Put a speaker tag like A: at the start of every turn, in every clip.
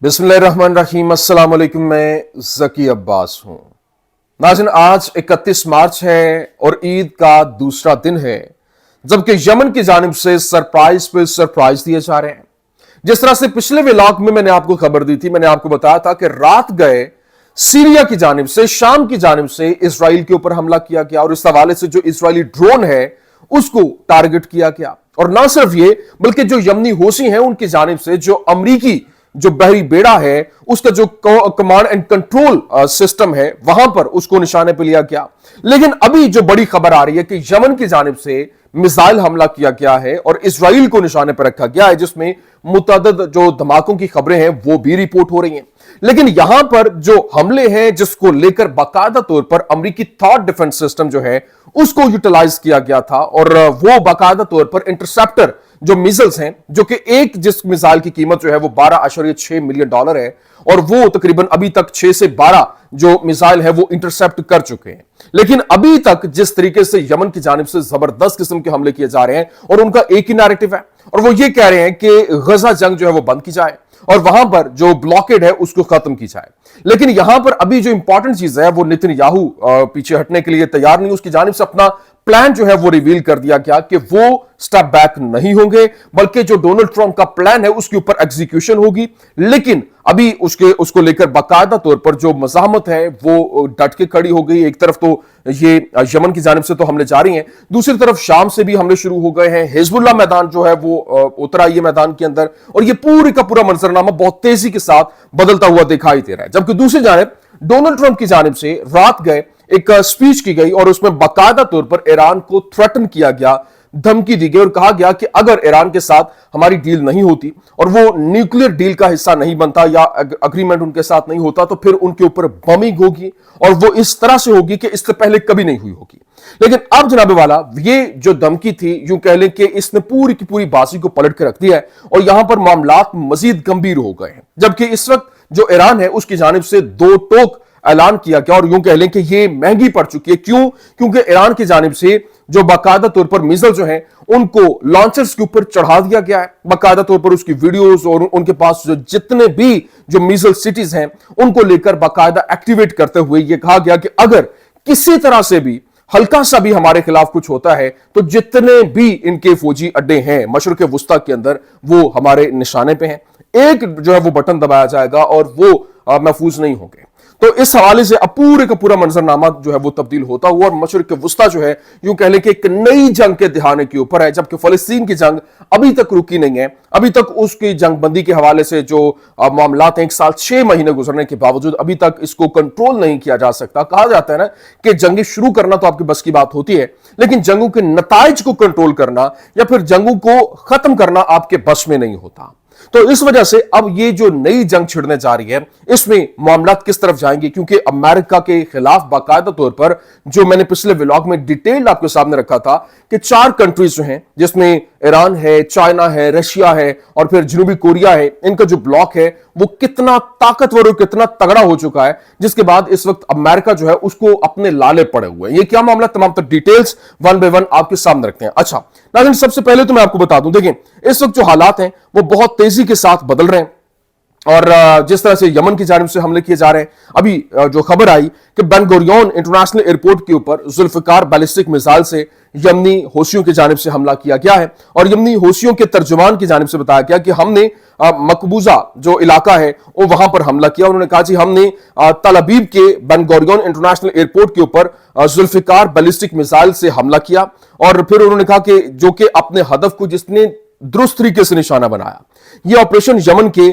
A: बिस्मिल्लाहिर्रहमानिर्रहीम। अस्सलाम वालेकुम। मैं ज़की अब्बास हूं। नाज़रीन, आज 31 मार्च है और ईद का दूसरा दिन है, जबकि यमन की जानिब से सरप्राइज पे सरप्राइज दिए जा रहे हैं। जिस तरह से पिछले व्लॉग में मैंने आपको खबर दी थी, मैंने आपको बताया था कि रात गए सीरिया की जानिब से, शाम की जानिब से इसराइल के ऊपर हमला किया गया और इस हवाले से जो इजरायली ड्रोन है उसको टारगेट किया गया। और ना सिर्फ ये, बल्कि जो यमनी होशी हैं उनकी जानिब से जो अमरीकी जो बहरी बेड़ा है उसका जो कमांड एंड कंट्रोल सिस्टम है वहां पर उसको निशाने पर लिया गया। लेकिन अभी जो बड़ी खबर आ रही है कि यमन की जानिब से मिसाइल हमला किया गया है और इसराइल को निशाने पर रखा गया है, जिसमें मुतअद्दिद जो धमाकों की खबरें हैं वो भी रिपोर्ट हो रही हैं। लेकिन यहां पर जो हमले हैं जिसको लेकर बाकायदा तौर पर अमेरिकी थॉट डिफेंस सिस्टम जो है उसको यूटिलाइज किया गया था और वो बाकायदा तौर पर इंटरसेप्टर जो मिसाइल्स हैं, जो कि एक जिस मिसाइल की कीमत जो है वो $12.6 मिलियन है और वो तकरीबन अभी तक 6 से 12 जो मिसाइल है वो इंटरसेप्ट कर चुके हैं। लेकिन अभी तक जिस तरीके से यमन की जानिब से जबरदस्त किस्म के हमले किए जा रहे हैं और उनका एक ही नैरेटिव है और वो ये कह रहे हैं कि गजा जंग जो है वो बंद की जाए और वहां पर जो ब्लॉकेड है उसको खत्म की जाए। लेकिन यहां पर अभी जो इंपॉर्टेंट चीज है वो नेतन्याहू पीछे हटने के लिए तैयार नहीं, उसकी जानिब से अपना प्लान जो है वो रिवील कर दिया गया कि वो स्टेप बैक नहीं होंगे, बल्कि जो डोनाल्ड ट्रंप का प्लान है उसके ऊपर एग्जीक्यूशन होगी। लेकिन अभी उसको लेकर बाकायदा तौर पर जो मज़ाहमत है वो डट के खड़ी हो गई। एक तरफ तो ये यमन की जानिब से तो हमले जारी हैं, दूसरी तरफ शाम से भी हमले शुरू हो गए हैं। हिजबुल्लाह मैदान जो है वो उतर आई है मैदान के अंदर और ये पूरी का पूरा मंजरनामा बहुत तेजी के साथ बदलता हुआ दिखाई दे रहा है। जबकि दूसरी जानिब डोनाल्ड ट्रंप की जानिब से रात गए एक स्पीच की गई और उसमें बाकायदा तौर पर ईरान को थ्रेटन किया गया, धमकी दी गई और कहा गया कि अगर ईरान के साथ हमारी डील नहीं होती और वो न्यूक्लियर डील का हिस्सा नहीं बनता या अग्रीमेंट उनके साथ नहीं होता तो फिर उनके ऊपर बमिंग होगी और वो इस तरह से होगी कि इससे पहले कभी नहीं हुई होगी। लेकिन अब जनाब वाला ये जो धमकी थी, यूं कह लें कि इसने पूरी की पूरी बाजी को पलट के रख दिया है और यहां पर मामलात मजीद गंभीर हो गए हैं। जबकि इस वक्त जो ईरान है उसकी जानिब से दो टोक ऐलान किया गया और यूं कह लें कि ये महंगी पड़ चुकी है। क्यों? क्योंकि ईरान की जानिब से जो बाकायदा तौर पर मिसाइल जो हैं उनको लॉन्चर्स के ऊपर चढ़ा दिया गया है। बाकायदा तौर पर उसकी वीडियोस और उनके पास जो जितने भी जो मिसाइल सिटीज हैं उनको लेकर बाकायदा एक्टिवेट करते हुए यह कहा गया कि अगर किसी तरह से भी हल्का सा भी हमारे खिलाफ कुछ होता है तो जितने भी इनके फौजी अड्डे हैं मशरक़ वुस्ता के अंदर वो हमारे निशाने पे हैं। एक जो है वो बटन दबाया जाएगा और वो महफूज नहीं होंगे। तो इस हवाले से अब पूरे का पूरा मंजरनामा जो है वो तब्दील होता हुआ और मशरिक वुस्ता जो है यूं कह लें कि एक नई जंग के दिहाने के ऊपर है। जबकि फलस्तीन की जंग अभी तक रुकी नहीं है। अभी तक उसकी जंगबंदी के हवाले से जो मामलात हैं, 1 साल 6 महीने गुजरने के बावजूद अभी तक इसको कंट्रोल नहीं किया जा सकता। कहा जाता है ना कि जंगें शुरू करना तो आपकी बस की बात होती है, लेकिन जंगों के नताइज को कंट्रोल करना या फिर जंगों को खत्म करना आपके बस में नहीं होता। तो इस वजह से अब ये जो नई जंग छिड़ने जा रही है इसमें मामलात किस तरफ जाएंगे, क्योंकि अमेरिका के खिलाफ बाकायदा तौर पर जो मैंने पिछले व्लॉग में डिटेल आपके सामने रखा था कि 4 कंट्रीज जो हैं जिसमें ईरान है, चाइना है, रशिया है और फिर जनूबी कोरिया है, इनका जो ब्लॉक है वो कितना ताकतवर और कितना तगड़ा हो चुका है, जिसके बाद इस वक्त अमेरिका जो है उसको अपने लाले पड़े हुए हैं। ये क्या मामला, तमाम तो डिटेल्स 1 बाय 1 आपके सामने रखते हैं। अच्छा नाज़रीन, सबसे पहले तो मैं आपको बता दूं, देखिए इस वक्त जो हालात हैं वो बहुत तेजी के साथ बदल रहे हैं और जिस तरह से यमन की जानिब से हमले किए जा रहे हैं, अभी जो खबर आई कि बेन गुरियन इंटरनेशनल एयरपोर्ट के ऊपर जुल्फिकार बैलिस्टिक मिसाइल से यमनी होशियों की जानिब से हमला किया गया है और यमनी होशियों के तर्जुमान की जानिब से बताया गया कि हमने मकबूजा जो इलाका है वो वहां पर हमला किया। उन्होंने कहा जी हमने तल अबीब के बेन गुरियन इंटरनेशनल एयरपोर्ट के ऊपर जुल्फिकार बैलिस्टिक मिसाइल से हमला किया और फिर उन्होंने कहा कि जो कि अपने हदफ को जिसने दुरुस्त तरीके से निशाना बनाया। यह ऑपरेशन यमन के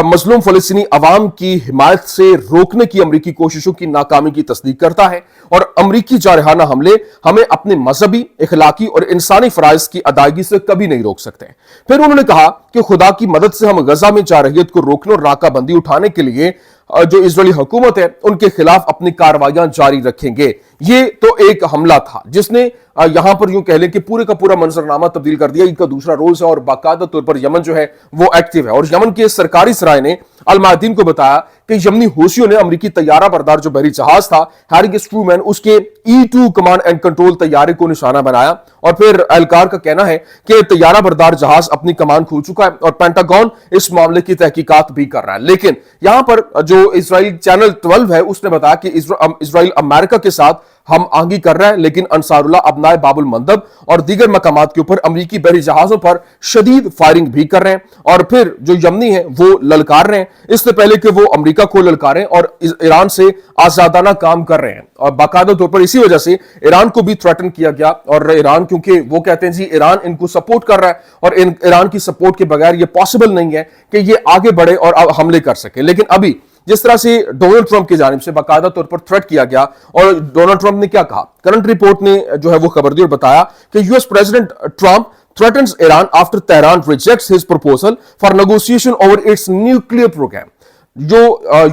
A: मजलूम फलस्तीनी अवाम की हिमायत से रोकने की अमरीकी कोशिशों की नाकामी की तस्दीक करता है और अमरीकी जारहाना हमले हमें अपने मजहबी, इखलाकी और इंसानी फराइज की अदायगी से कभी नहीं रोक सकते। फिर उन्होंने कहा कि खुदा की मदद से हम गजा में जारहियत को रोकने और नाकाबंदी उठाने के लिए जो इजरायली हुकूमत है उनके खिलाफ अपनी कार्रवाइयां जारी रखेंगे। ये तो एक हमला था जिसने यहां पर यूं कह लें कि पूरे का पूरा मंजरनामा तब्दील कर दिया। इनका दूसरा रोल है और बाकायदा तौर पर यमन जो है वो एक्टिव है और यमन के सरकारी सराय ने अल मायदीन को बताया कि यमनी हूसियों ने अमेरिकी तैयारा बरदार जो बहरी जहाज था हैरी ट्रूमैन, उसके E-2 कमांड एंड कंट्रोल तैयारे को निशाना बनाया। और फिर एहलकार का कहना है कि तैयारा बरदार जहाज अपनी कमान खो चुका है और पेंटागन इस मामले की तहकीकात भी कर रहा है। लेकिन यहां पर जो इजराइल चैनल 12 है उसने बताया कि इजराइल अमेरिका के साथ हम आंगी कर रहा है, लेकिन अंसारुल्लाह अबनाए बाबुल मंदब और दीगर मकामात के ऊपर अमेरिकी बहरी जहाजों पर शदीद फायरिंग भी कर रहे हैं। और फिर जो यमनी है वो ललकार रहे हैं, इससे पहले कि वो अमेरिका को ललकारें, और ईरान से आजादाना काम कर रहे हैं। और बाकायदा तौर पर इसी वजह से ईरान को भी थ्रेटन किया गया। और ईरान, क्योंकि वो कहते हैं जी ईरान इनको सपोर्ट कर रहा है और ईरान की सपोर्ट के बगैर ये पॉसिबल नहीं है कि ये आगे बढ़े और हमले कर सके। लेकिन अभी जिस तरह से डोनाल्ड ट्रंप की जानिब से बाकायदा तौर पर थ्रेट किया गया, और डोनाल्ड ट्रंप ने क्या कहा, करंट रिपोर्ट ने जो है वो खबर दी और बताया कि US president Trump threatens Iran after Tehran rejects his proposal for negotiation over its nuclear programme. जो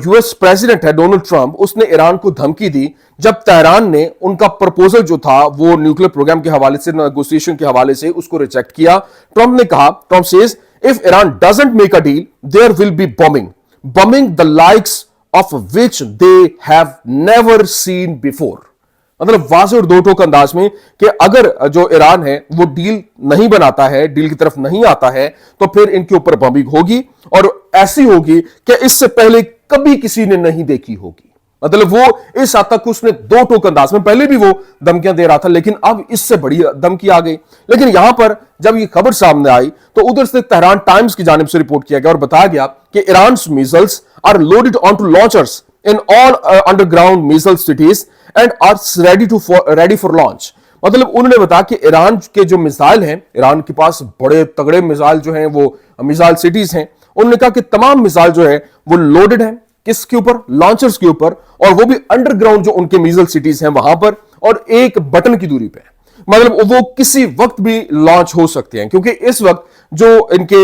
A: यूएस प्रेसिडेंट है डोनाल्ड ट्रंप, उसने ईरान को धमकी दी जब तेहरान ने उनका प्रपोजल जो था वो न्यूक्लियर प्रोग्राम के हवाले से, नेगोशिएशन के हवाले से, उसको रिजेक्ट किया। ट्रंप ने कहा, Trump says if Iran doesn't make a deal there will be bombing the likes of which they have never seen before। मतलब वाज़ेह और दो टोक अंदाज में कि अगर जो ईरान है वो डील नहीं बनाता है, डील की तरफ नहीं आता है, तो फिर इनके ऊपर बॉम्बिंग होगी, और ऐसी होगी कि इससे पहले कभी किसी ने नहीं देखी होगी। मतलब वो इस हद तक उसने दो टोक अंदाज में, पहले भी वो धमकियां दे रहा था, लेकिन अब इससे बड़ी धमकी आ गई। लेकिन यहां पर जब ये खबर सामने आई तो उधर से तेहरान टाइम्स की जानिब से रिपोर्ट किया गया और बताया गया कि Iran missiles are loaded onto launchers in all underground missile cities and are ready for launch. मतलब उन्होंने बताया कि ईरान के जो मिसाइल हैं, ईरान के पास बड़े तगड़े मिसाइल जो हैं वो मिसाइल सिटीज हैं। उन्होंने कहा कि तमाम मिसाइल जो है वो लोडेड है, किसके ऊपर, लॉन्चर्स के ऊपर, और वो भी अंडरग्राउंड जो उनके मिसाइल सिटीज हैं वहां पर, और एक बटन की दूरी पे। मतलब वो किसी वक्त भी लॉन्च हो सकते हैं, क्योंकि इस वक्त जो इनके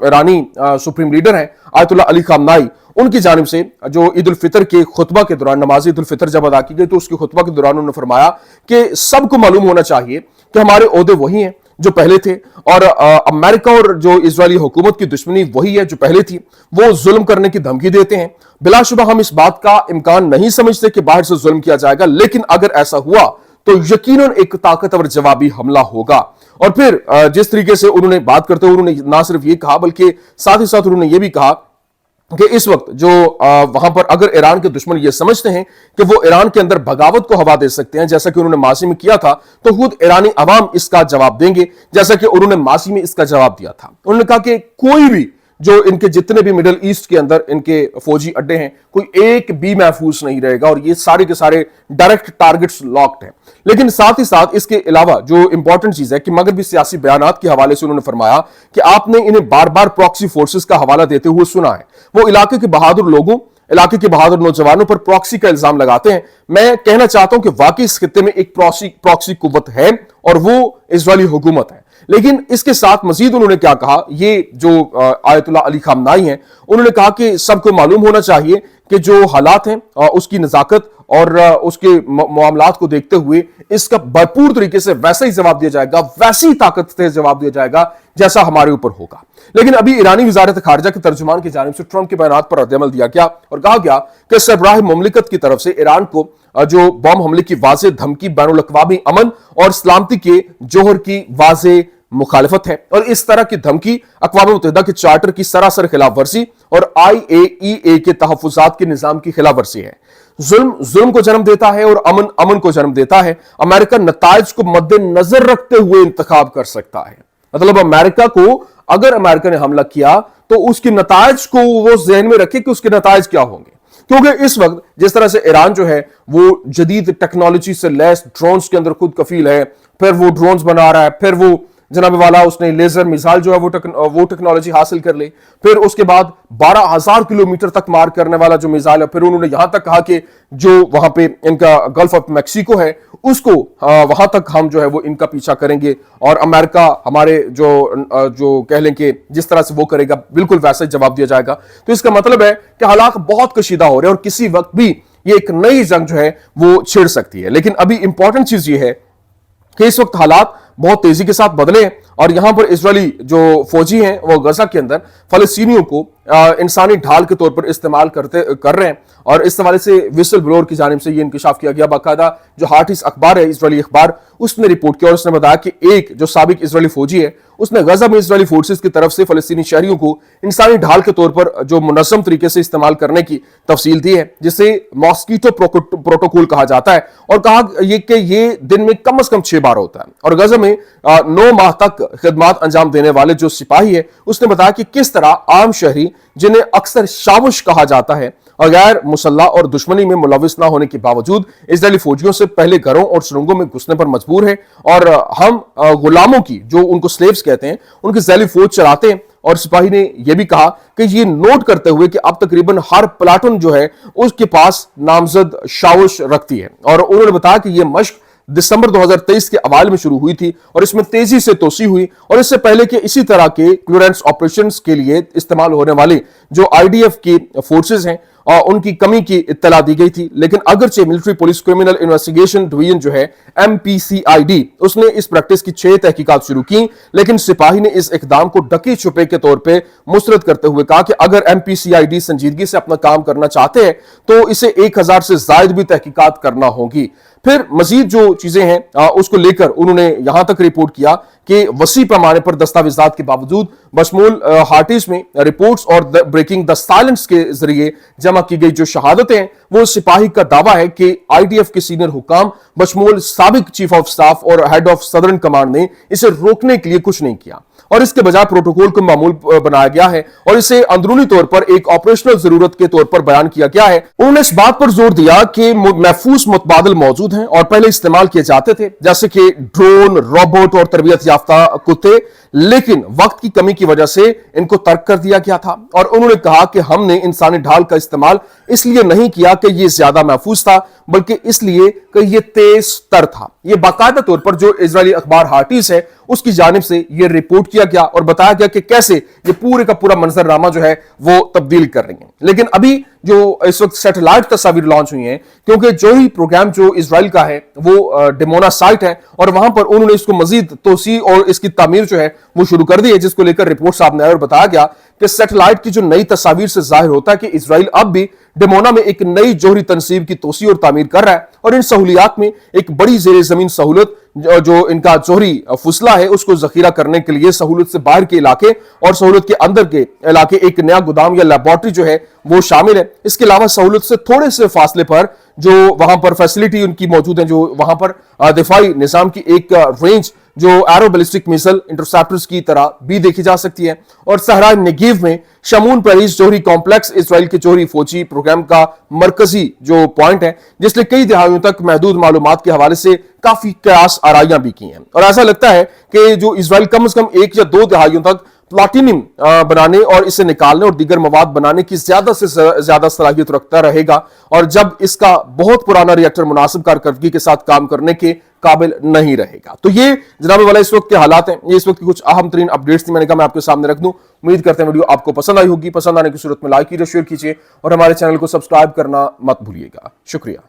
A: ईरानी सुप्रीम लीडर हैं आयतुल्लाह अली खामनाई, उनकी जानिब से जो ईद उल फितर के खुतबा के दौरान, नमाज ईद उल फितर जब अदा की गई तो उसके खुतबा के दौरान उन्होंने फरमाया कि सबको मालूम होना चाहिए कि हमारे ओहदे वही हैं जो पहले थे, और अमेरिका और जो इजरायली हुकूमत की दुश्मनी वही है जो पहले थी। वो जुल्म करने की धमकी देते हैं। बिलाशुबा हम इस बात का इम्कान नहीं समझते कि बाहर से जुल्म किया जाएगा, लेकिन अगर ऐसा हुआ तो यकीनन एक ताकतवर जवाबी हमला होगा। और फिर जिस तरीके से उन्होंने बात करते हुए उन्होंने ना सिर्फ ये कहा बल्कि साथ ही साथ उन्होंने ये भी कहा कि इस वक्त जो वहां पर अगर ईरान के दुश्मन ये समझते हैं कि वो ईरान के अंदर बगावत को हवा दे सकते हैं, जैसा कि उन्होंने माजी में किया था, तो खुद ईरानी अवाम इसका जवाब देंगे, जैसा कि उन्होंने माजी में इसका जवाब दिया था। उन्होंने कहा कि कोई भी जो इनके जितने भी मिडिल ईस्ट के अंदर इनके फौजी अड्डे हैं, कोई एक भी महफूज नहीं रहेगा, और ये सारे के सारे डायरेक्ट टारगेट्स लॉक्ड हैं। लेकिन साथ ही साथ इसके अलावा जो इंपॉर्टेंट चीज है कि मगरबी सियासी बयानात के हवाले से उन्होंने फरमाया कि आपने इन्हें बार बार प्रॉक्सी फोर्सेस का हवाला देते हुए सुना है। वो इलाके के बहादुर लोगों, इलाके के बहादुर नौजवानों पर प्रॉक्सी का इल्जाम लगाते हैं। मैं कहना चाहता हूं कि वाकई इस खित्ते में एक प्रॉक्सी कुव्वत है और वो इजरायली हुकूमत है। लेकिन इसके साथ मजीद उन्होंने क्या कहा, ये जो आयतुल्लाह अली खामनाई हैं, उन्होंने कहा कि सबको मालूम होना चाहिए कि जो हालात हैं उसकी नजाकत और उसके मामलात को देखते हुए इसका भरपूर तरीके से वैसा ही जवाब दिया जाएगा, वैसी ताकत से जवाब दिया जाएगा जैसा हमारे ऊपर होगा। लेकिन अभी ईरानी वजारत खारजा के तर्जुमान की जानिब से ट्रंप के बयानात पर रद्दअमल दिया गया और कहा गया कि सरबराह मुमलिकत की तरफ से ईरान को जो बम हमले की वाज़ेह धमकी बैनुल अक़वामी अमन और सलामती के जोहर की वाज़ेह मुखालिफत है, और इस तरह की धमकी अक़वाम मुत्तहिदा के चार्टर की सरासर खिलाफ वर्जी और IAEA के तहफ़्फ़ुज़ात के निज़ाम की खिलाफ वर्जी है। जुल्म को जन्म देता है और अमन को जन्म देता है। अमेरिका नताइज को मद्देनजर रखते हुए इंतखाब कर सकता है। मतलब अमेरिका को, अगर अमेरिका ने हमला किया तो उसके नताइज को वो ज़हन में रखे कि उसके नताइज क्या होंगे, क्योंकि इस वक्त जिस तरह से ईरान जो है वो जदीद टेक्नोलॉजी से लैस ड्रोन्स के अंदर खुद कफील है, फिर वो ड्रोन्स बना रहा है, फिर वो जनाब वाला उसने लेजर मिसाइल जो है वो टेक्नोलॉजी हासिल कर ली, फिर उसके बाद 12,000 किलोमीटर तक मार करने वाला जो मिसाइल है, फिर उन्होंने यहां तक कहा कि जो वहां पे इनका गल्फ ऑफ मैक्सिको है उसको वहां तक हम जो है वो इनका पीछा करेंगे, और अमेरिका हमारे जो कह लें कि जिस तरह से वो करेगा बिल्कुल वैसा ही जवाब दिया जाएगा। तो इसका मतलब है कि हालात बहुत कशीदा हो रहे हैं और किसी वक्त भी ये एक नई जंग जो है वो छिड़ सकती है। लेकिन अभी इंपॉर्टेंट चीज ये है कि इस वक्त हालात बहुत तेजी के साथ बदले हैं और यहां पर इजरायली जो फौजी हैं वो गजा के अंदर फलस्तीनियों को इंसानी ढाल के तौर पर इस्तेमाल कर रहे हैं। और इस हवाले से विसल ब्लोअर की जानिब से ये इंकशाफ किया गया। बाकायदा जो हार्टिस अखबार है, इजरायली अखबार, उसने रिपोर्ट किया और उसने बताया कि एक जो साबिक इजरायली फौजी है उसने गजा में इजरायली फोर्सेस की तरफ से फलस्तीनी शहरियों को इंसानी ढाल के तौर पर जो मुनज़्ज़म तरीके से इस्तेमाल करने की तफसील दी है, जिसे मॉस्कीटो प्रोटोकॉल कहा जाता है। और कहा कि ये दिन में कम से कम 6 बार होता है। और गजा में 9 माह तक खिदमात अंजाम देने वाले जो सिपाही है उसने बताया कि किस तरह आम शहरी, जिन्हें अक्सर शावश कहा जाता है और गैर मुसल्ला और दुश्मनी में मुलविस ना होने के बावजूद इजरायली फौजियों से पहले घरों और सुरंगों में घुसने पर मजबूर है और हम गुलामों की, जो उनको स्लेव्स कहते हैं, उनकी इजरायली फौज चलाते हैं। और सिपाही ने यह भी कहा कि ये नोट करते हुए कि अब तकरीबन हर प्लाटून जो है उसके पास नामजद शावश रखती है। और उन्होंने बताया कि यह मश्क दिसंबर 2023 के अवाल में शुरू हुई थी और इसमें तेजी से तोसी हुई। और इससे पहले कि इसी तरह के क्लियरेंस ऑपरेशंस के लिए इस्तेमाल होने वाली जो आईडीएफ की फोर्सेस हैं उनकी कमी की इत्तला दी गई थी। लेकिन अगरचे military police criminal investigation division जो है MPCID, उसने इस प्रैक्टिस की 6 तहकीकात शुरू की, लेकिन सिपाही ने इस इकदाम को ढके छुपे के तौर पे मुस्तरद करते हुए कहा कि अगर MPCID संजीदगी से अपना काम करना चाहते हैं तो इसे 1000 से ज्यादा भी तहकीकात करना होगी। फिर मजीद जो चीजें हैं उसको लेकर उन्होंने यहां तक रिपोर्ट किया कि वसी पैमाने पर दस्तावेजात के बावजूद बशमूल हार्टिस में रिपोर्ट्स और ब्रेकिंग द साइलेंस के जरिए जमा की गई जो शहादतें हैं, वो सिपाही का दावा है कि आईडीएफ के सीनियर हुकाम बशमूल साबिक चीफ ऑफ स्टाफ और हेड ऑफ सदर्न कमांड ने इसे रोकने के लिए कुछ नहीं किया और इसके बजाय प्रोटोकॉल को मामूल बनाया गया है और इसे अंदरूनी तौर पर एक ऑपरेशनल जरूरत के तौर पर बयान किया गया है। उन्होंने इस बात पर जोर दिया कि महफूज मुतबादिल मौजूद हैं और पहले इस्तेमाल किए जाते थे, जैसे कि ड्रोन, रोबोट और तरबियत याफ्ता कुत्ते, लेकिन वक्त की कमी की वजह से इनको तर्क कर दिया गया था। और उन्होंने कहा कि हमने इंसानी ढाल का इस्तेमाल इसलिए नहीं किया कि यह ज्यादा महफूज था, बल्कि इसलिए कि यह तेज तर था। यह बाकायदा तौर पर जो इजरायली अखबार हार्टिस है उसकी जानिब से यह रिपोर्ट किया गया और बताया गया कि कैसे ये पूरे का पूरा मंजरनामा जो है वो तब्दील कर रही है। लेकिन अभी जो इस वक्त सैटेलाइट तस्वीर लॉन्च हुई हैं, क्योंकि जो ही प्रोग्राम जो इजराइल का है वो डिमोना साइट है और वहां पर उन्होंने इसको मजीद तोसी और इसकी तामीर जो है वो शुरू कर दी है, जिसको लेकर रिपोर्ट सामने आई और बताया गया कि सैटेलाइट की जो नई तस्वीर से जाहिर होता है कि इजराइल अब भी डिमोना में एक नई जोहरी तनसीब की तोसी और तामीर कर रहा है और इन सहूलियात में एक बड़ी जेर जमीन सहूलत जो इनका जोहरी फुसला है उसको जखीरा करने के लिए सहूलत से बाहर के इलाके और सहूलत के अंदर के इलाके एक नया गोदाम या लेबोरेटरी जो है वो शामिल है। इसके अलावा सहूलत से थोड़े से फासले पर जो वहां पर फैसिलिटी उनकी मौजूद है, जो वहां पर दिफाई निजाम की एक रेंज जो एरो बैलिस्टिक मिसाइल इंटरसेप्टर्स की तरह भी देखी जा सकती है। और सहरा नेगेव में शमून पेरिस जोहरी कॉम्प्लेक्स इजराइल के जोहरी फौजी प्रोग्राम का मरकजी जो पॉइंट है, जिसने कई दहाइयों तक महदूद मालूमात के हवाले से काफी कयास आराइयां भी की हैं। और ऐसा लगता है कि जो इजराइल कम से कम 1 या 2 दहाइयों तक प्लाटिनियम बनाने और इसे निकालने और दीगर मवाद बनाने की ज्यादा से ज्यादा सलाहियत रखता रहेगा और जब इसका बहुत पुराना रिएक्टर मुनासिब कारकर्दगी के साथ काम करने के काबिल नहीं रहेगा। तो ये जनाब वाला इस वक्त के हालात हैं, ये इस वक्त की कुछ अहम तरीन अपडेट्स थी, मैंने कहा मैं आपके सामने रख दूं। उम्मीद करते हैं वीडियो आपको पसंद आई होगी। पसंद आने की सूरत में लाइक कीजिए, शेयर कीजिए और हमारे चैनल को सब्सक्राइब करना मत भूलिएगा। शुक्रिया।